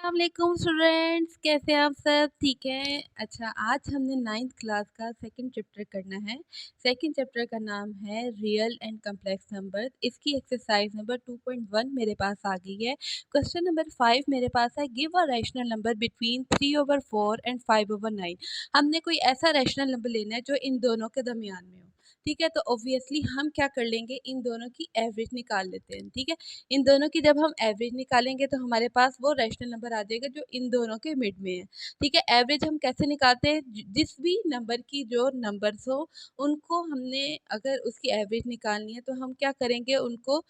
वालेकुम स्टूडेंट्स, कैसे आप सब? ठीक है। अच्छा, आज हमने 9th क्लास का सेकंड चैप्टर करना है। सेकंड चैप्टर का नाम है रियल एंड कम्प्लेक्स नंबर। इसकी एक्सरसाइज नंबर 2.1 मेरे पास आ गई है। क्वेश्चन नंबर 5 मेरे पास है, give a rational number between 3/4 and 5/9। हमने कोई ऐसा रैशनल नंबर लेना है जो इन दोनों के दरमियान में हो। ठीक है, तो ऑब्वियसली हम क्या कर लेंगे, इन दोनों की एवरेज निकाल लेते हैं। ठीक है, इन दोनों की जब हम एवरेज निकालेंगे तो हमारे पास वो रैशनल नंबर आ जाएगा जो इन दोनों के मिड में है। ठीक है, एवरेज हम कैसे निकालते हैं, जिस भी नंबर की जो नंबर्स हो उनको हमने अगर उसकी एवरेज निकालनी है तो हम क्या करेंगे, उनको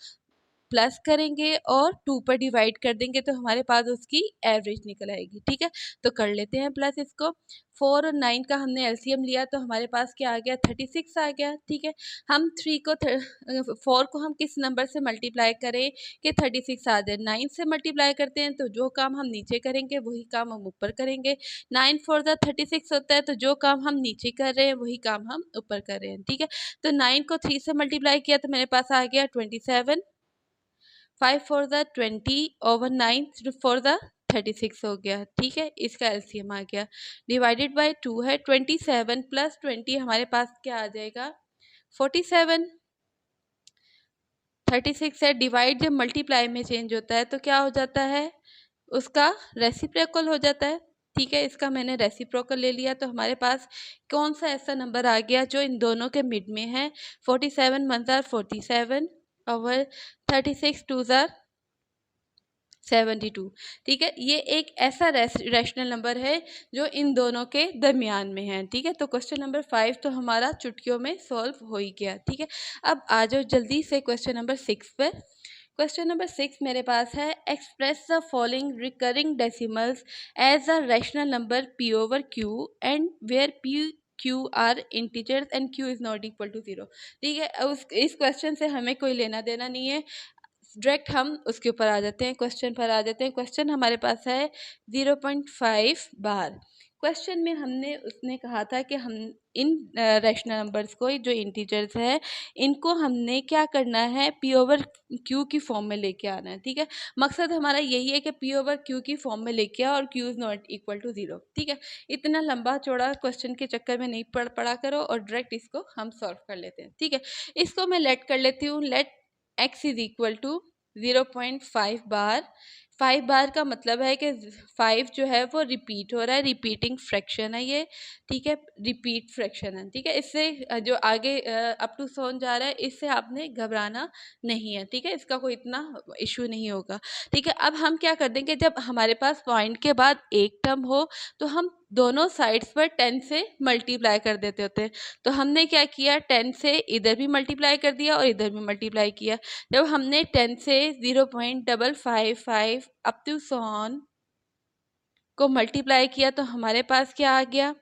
प्लस करेंगे और 2 पर डिवाइड कर देंगे तो हमारे पास उसकी एवरेज निकल आएगी। ठीक है, तो कर लेते हैं प्लस इसको। 4 और 9 का हमने एलसीएम लिया तो हमारे पास क्या आ गया, 36 आ गया। ठीक है, हम 4 को हम किस नंबर से मल्टीप्लाई करें कि 36 आ जाए। 9 से मल्टीप्लाई करते हैं तो जो काम हम नीचे करेंगे वही काम हम ऊपर करेंगे। 9 4 ज़ा 36 होता है, तो जो काम हम नीचे कर रहे हैं वही काम हम ऊपर कर रहे हैं। ठीक है, तो 9 को 3 से मल्टीप्लाई किया तो मेरे पास आ गया 27। 5 4 ज़ा 20 ओवर 9 4 ज़ा 36 हो गया। ठीक है, इसका एलसीएम आ गया। डिवाइडेड बाय 2 है, 27 प्लस 20 हमारे पास क्या आ जाएगा, 47। 36 है, डिवाइड जब मल्टीप्लाई में चेंज होता है तो क्या हो जाता है, उसका रेसिप्रोकल हो जाता है। ठीक है, इसका मैंने रेसिप्रोकल ले लिया तो हमारे पास कौन सा ऐसा नंबर आ गया जो इन दोनों के मिड में है। 47 1 ज़ा 47 ओवर 36 2 ज़ा 72। ठीक है, ये एक ऐसा रैशनल नंबर है जो इन दोनों के दरमियान में है। ठीक है, तो क्वेश्चन नंबर 5 तो हमारा चुटकियों में सॉल्व हो ही गया। ठीक है, अब आ जाओ जल्दी से क्वेश्चन नंबर 6 पर। क्वेश्चन नंबर 6 मेरे पास है, express the following recurring decimals as a rational number p over q and where p q are integers and q is not equal to 0। ठीक है, इस क्वेश्चन से हमें कोई लेना देना नहीं है, डायरेक्ट हम उसके ऊपर आ जाते हैं, क्वेश्चन पर आ जाते हैं। क्वेश्चन हमारे पास है 0.5 बार। क्वेश्चन में हमने उसने कहा था कि हम इन रैशनल नंबर्स को, जो इंटीजर्स है, इनको हमने क्या करना है, p ओवर q की फॉर्म में लेके आना है। ठीक है, मकसद हमारा यही है कि p ओवर q की फॉर्म में लेके आओ और q is not equal to 0। ठीक है, इतना लंबा चौड़ा क्वेश्चन के चक्कर में नहीं पड़ा करो और डायरेक्ट इसको हम सॉल्व कर लेते हैं। ठीक है, इसको मैं लेट कर लेती हूँ। Let x is equal to 0.5 bar. 5 bar का मतलब है कि 5 जो है वो रिपीट हो रहा है, रिपीटिंग फ्रैक्शन है ये। ठीक है, रिपीट फ्रैक्शन है। ठीक है, इससे जो आगे अप टू सोन जा रहा है, इससे आपने घबराना नहीं है। ठीक है, इसका कोई इतना इशू नहीं होगा। ठीक है, अब हम क्या कर देंगे, जब हमारे पास पॉइंट के बाद एक टर्म हो तो हम दोनों साइड्स पर 10 से मल्टीप्लाई कर देते होते हैं। तो हमने क्या किया, 10 से इधर भी मल्टीप्लाई कर दिया और इधर भी मल्टीप्लाई किया। जब हमने 10 से 0.555 अप टू सॉन को मल्टीप्लाई किया तो हमारे पास क्या आ गया,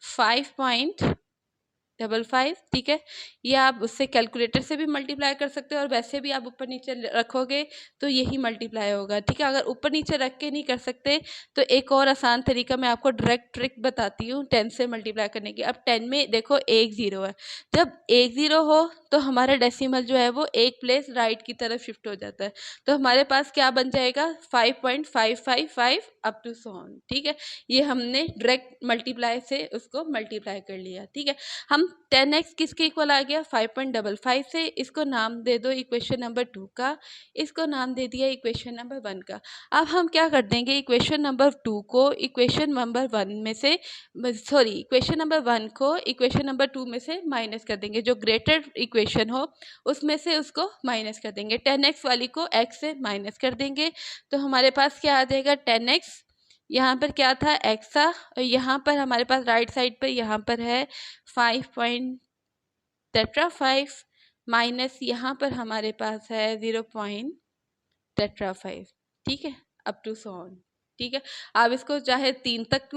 5.55। ठीक है, ये आप उससे कैलकुलेटर से भी मल्टीप्लाई कर सकते हो और वैसे भी आप ऊपर नीचे रखोगे तो यही मल्टीप्लाई होगा। ठीक है, अगर ऊपर नीचे रख के नहीं कर सकते तो एक और आसान तरीका मैं आपको डायरेक्ट ट्रिक बताती हूँ 10 से मल्टीप्लाई करने की। अब 10 में देखो एक ज़ीरो है, जब एक ज़ीरो हो तो हमारा डेसिमल जो है वो एक प्लेस राइट की तरफ शिफ्ट हो जाता है। तो हमारे पास क्या बन जाएगा, 5.555 अप टू सॉन। ठीक है, ये हमने डायरेक्ट मल्टीप्लाई से उसको मल्टीप्लाई कर लिया। ठीक है, हम 10x किसके इक्वल आ गया, 5.55 से। इसको नाम दे दो इक्वेशन नंबर 2 का, इसको नाम दे दिया इक्वेशन नंबर 1 का। अब हम क्या कर देंगे, इक्वेशन नंबर 2 को इक्वेशन नंबर 1 में से, सॉरी, इक्वेशन नंबर 1 को इक्वेशन नंबर 2 में से माइनस कर देंगे। जो ग्रेटर इक्वेशन हो उसमें से उसको माइनस कर देंगे। 10x वाली को x से माइनस कर देंगे तो हमारे पास क्या आ जाएगा, 10x। यहाँ पर क्या था, x था, और यहाँ पर हमारे पास राइट साइड पर यहाँ पर है 5.5 माइनस यहाँ पर हमारे पास है 0.5। ठीक है, अप टू सॉन। ठीक है, आप इसको चाहे 3 तक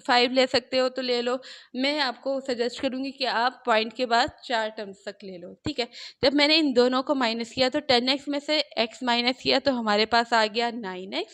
5 ले सकते हो तो ले लो। मैं आपको सजेस्ट करूँगी कि आप पॉइंट के बाद 4 टर्म्स तक ले लो। ठीक है, जब मैंने इन दोनों को माइनस किया तो 10x में से x माइनस किया तो हमारे पास आ गया 9x।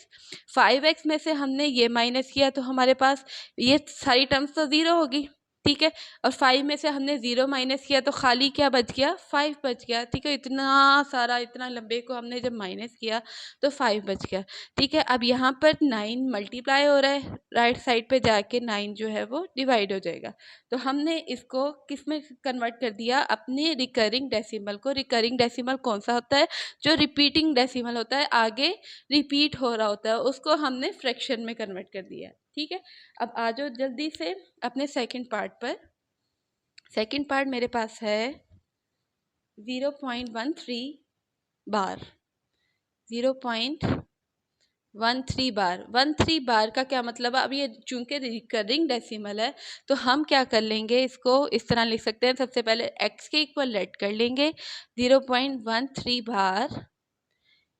5x में से हमने ये माइनस किया तो हमारे पास ये सारी टर्म्स तो 0 होगी। ठीक है। और 5 में से हमने 0 माइनस किया तो खाली क्या बच गया, 5 बच गया, ठीक है। इतना सारा इतना लंबे को हमने जब माइनस किया तो 5 बच गया, ठीक है। अब यहाँ पर 9 मल्टीप्लाई हो रहा है, राइट साइड पे जाके 9 जो है वो डिवाइड हो जाएगा। तो हमने इसको किस में कन्वर्ट कर दिया, अपने रिकरिंग डेसिमल को। रिकरिंग डेसिमल कौन सा होता है, जो रिपीटिंग डेसिमल होता है, आगे रिपीट हो रहा होता है, उसको हमने फ्रैक्शन में कन्वर्ट कर दिया, ठीक है। अब आ जाओ जल्दी से अपने सेकंड पार्ट पर। सेकंड पार्ट मेरे पास है 0.13 बार। 0.13 बार। 13 बार का क्या मतलब है, अब ये चूंकि रिकरिंग डेसिमल है तो हम क्या कर लेंगे, इसको इस तरह लिख सकते हैं। सबसे पहले x के इक्वल लेट कर लेंगे, 0.13 bar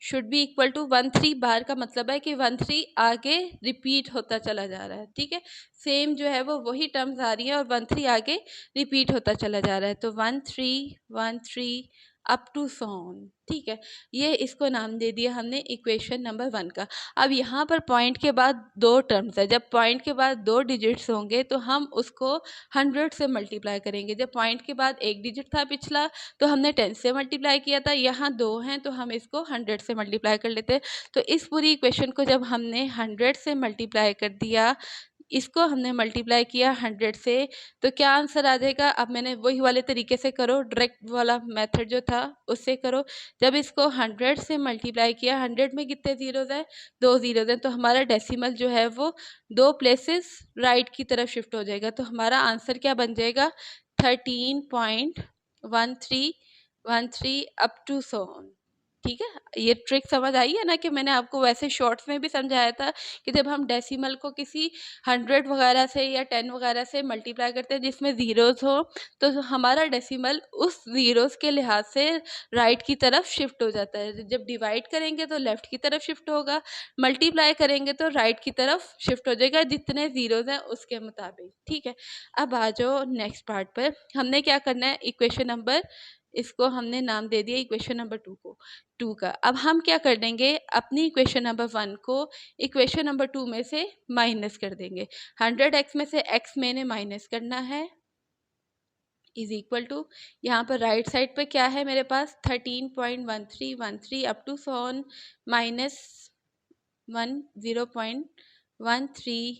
should be equal to 13 bar का मतलब है कि 13 आगे रिपीट होता चला जा रहा है, ठीक है। सेम जो है वो वही टर्म्स आ रही है और 13 आगे रिपीट होता चला जा रहा है। तो 13 अप टू सो ऑन, ठीक है। ये इसको नाम दे दिया हमने इक्वेशन नंबर 1 का। अब यहाँ पर पॉइंट के बाद 2 टर्म्स है। जब पॉइंट के बाद 2 डिजिट्स होंगे तो हम उसको 100 से मल्टीप्लाई करेंगे। जब पॉइंट के बाद 1 डिजिट था पिछला तो हमने 10 से मल्टीप्लाई किया था, यहाँ 2 हैं तो हम इसको 100 से मल्टीप्लाई कर लेते हैं। तो इस पूरी इक्वेशन को जब हमने 100 से मल्टीप्लाई कर दिया, इसको हमने मल्टीप्लाई किया 100 से, तो क्या आंसर आ जाएगा। अब मैंने वही वाले तरीके से करो, डायरेक्ट वाला मेथड जो था उससे करो। जब इसको 100 से मल्टीप्लाई किया, 100 में कितने ज़ीरोज़ हैं, 2 ज़ीरोज़ हैं, तो हमारा डेसिमल जो है वो 2 प्लेसेस राइट की तरफ शिफ्ट हो जाएगा। तो हमारा आंसर क्या बन जाएगा, 13.13 अप टू सो ऑन, ठीक है। ये ट्रिक समझ आई है ना, कि मैंने आपको वैसे शॉर्ट्स में भी समझाया था कि जब हम डेसिमल को किसी 100 वगैरह से या 10 वगैरह से मल्टीप्लाई करते हैं जिसमें ज़ीरोज़ हो, तो हमारा डेसिमल उस ज़ीरोज़ के लिहाज से राइट की तरफ शिफ्ट हो जाता है। जब डिवाइड करेंगे तो लेफ़्ट की तरफ शिफ्ट होगा, मल्टीप्लाई करेंगे तो राइट की तरफ शिफ्ट हो जाएगा, जितने ज़ीरोज़ हैं उसके मुताबिक, ठीक है। अब आ जाओ नेक्स्ट पार्ट पर। हमने क्या करना है, इक्वेशन नंबर, इसको हमने नाम दे दिया इक्वेशन नंबर 2 का। अब हम क्या कर देंगे, अपनी इक्वेशन नंबर 1 को इक्वेशन नंबर 2 में से माइनस कर देंगे। 100x में से x मैंने माइनस करना है, इज इक्वल टू, यहाँ पर राइट साइड पे क्या है मेरे पास, 13.13 अप टू सोन माइनस 0.13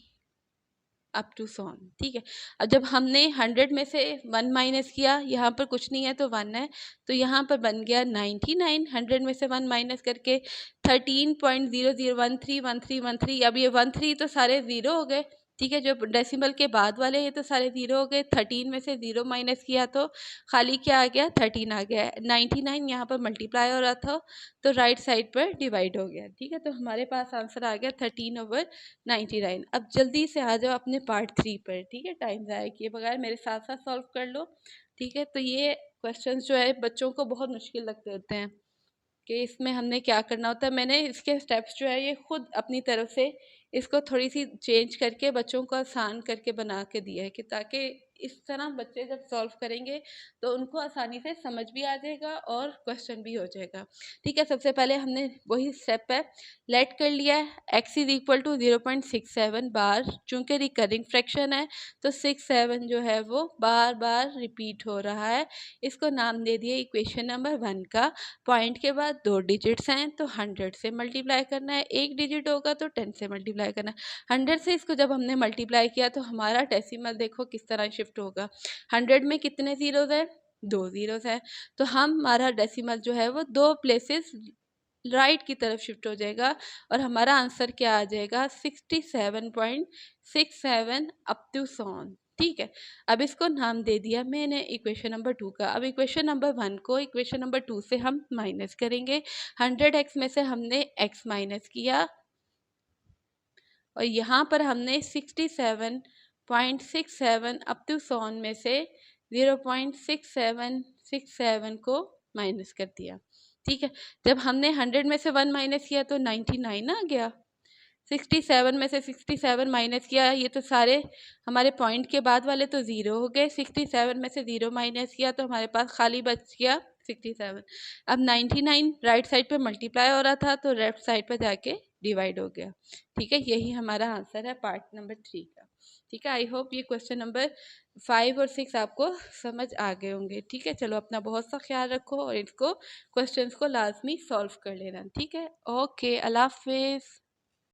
अप टू सोन, ठीक है। अब जब हमने 100 में से 1 माइनस किया, यहाँ पर कुछ नहीं है तो 1 है, तो यहाँ पर बन गया 99। 100 में से 1 माइनस करके 13.0013 अब ये 13 तो सारे ज़ीरो हो गए, ठीक है। जो डेसिमल के बाद वाले ये तो सारे ज़ीरो हो गए। 13 में से 0 माइनस किया तो खाली क्या आ गया, 13 आ गया। 99 यहाँ पर मल्टीप्लाई हो रहा था तो राइट साइड पर डिवाइड हो गया, ठीक है। तो हमारे पास आंसर आ गया 13/99। अब जल्दी से आ जाओ अपने पार्ट 3 पर, ठीक है। टाइम ज़ाया किए बगैर मेरे साथ साथ सॉल्व कर लो, ठीक है। तो ये क्वेश्चन जो है बच्चों को बहुत मुश्किल लगते होते हैं कि इसमें हमने क्या करना होता है। मैंने इसके स्टेप्स जो है ये खुद अपनी तरफ से इसको थोड़ी सी चेंज करके बच्चों को आसान करके बना के दिया है, कि ताकि इस तरह बच्चे जब सॉल्व करेंगे तो उनको आसानी से समझ भी आ जाएगा और क्वेश्चन भी हो जाएगा, ठीक है। सबसे पहले हमने वही स्टेप है, लेट कर लिया है x इज इक्वल टू 0.67 बार। चूँकि रिकरिंग फ्रैक्शन है तो 67 जो है वो बार बार रिपीट हो रहा है। इसको नाम दे दिए इक्वेशन नंबर 1 का। पॉइंट के बाद 2 डिजिट्स हैं तो 100 से मल्टीप्लाई करना है, 1 डिजिट होगा तो 10 से मल्टीप्लाई करना है। 100 से इसको जब हमने मल्टीप्लाई किया तो हमारा डेसिमल देखो किस तरह शिफ्ट होगा। 100 में कितने ज़ीरोज़ हैं, 2 ज़ीरोज़ हैं, तो हमारा डेसिमल जो है वो 2 प्लेसेस राइट की तरफ शिफ्ट हो जाएगा और हमारा आंसर क्या आ जाएगा, 67.67 अप टू सोन, ठीक है। अब इसको नाम दे दिया मैंने इक्वेशन नंबर 2 का। अब इक्वेशन नंबर 1 को इक्वेशन नंबर 2 से हम माइनस करेंगे। 100x में से हमने x माइनस किया और यहाँ पर हमने 67.67 अप टू सोन में से 0.6767 को माइनस कर दिया, ठीक है। जब हमने 100 में से 1 माइनस किया तो 99 आ गया। 67 में से 67 माइनस किया, ये तो सारे हमारे पॉइंट के बाद वाले तो ज़ीरो हो गए। 67 में से 0 माइनस किया तो हमारे पास खाली बच गया 67। अब 99 राइट साइड पे मल्टीप्लाई हो रहा था तो लेफ्ट साइड पे जाके डिवाइड हो गया। ठीक है, यही हमारा आंसर है पार्ट नंबर 3 का। ठीक है, आई होप ये क्वेश्चन नंबर 5 और 6 आपको समझ आ गए होंगे। ठीक है, चलो अपना बहुत सा ख्याल रखो और इसको क्वेश्चंस को लाजमी सॉल्व कर लेना। ठीक है, ओके, अल्लाह हाफिज़।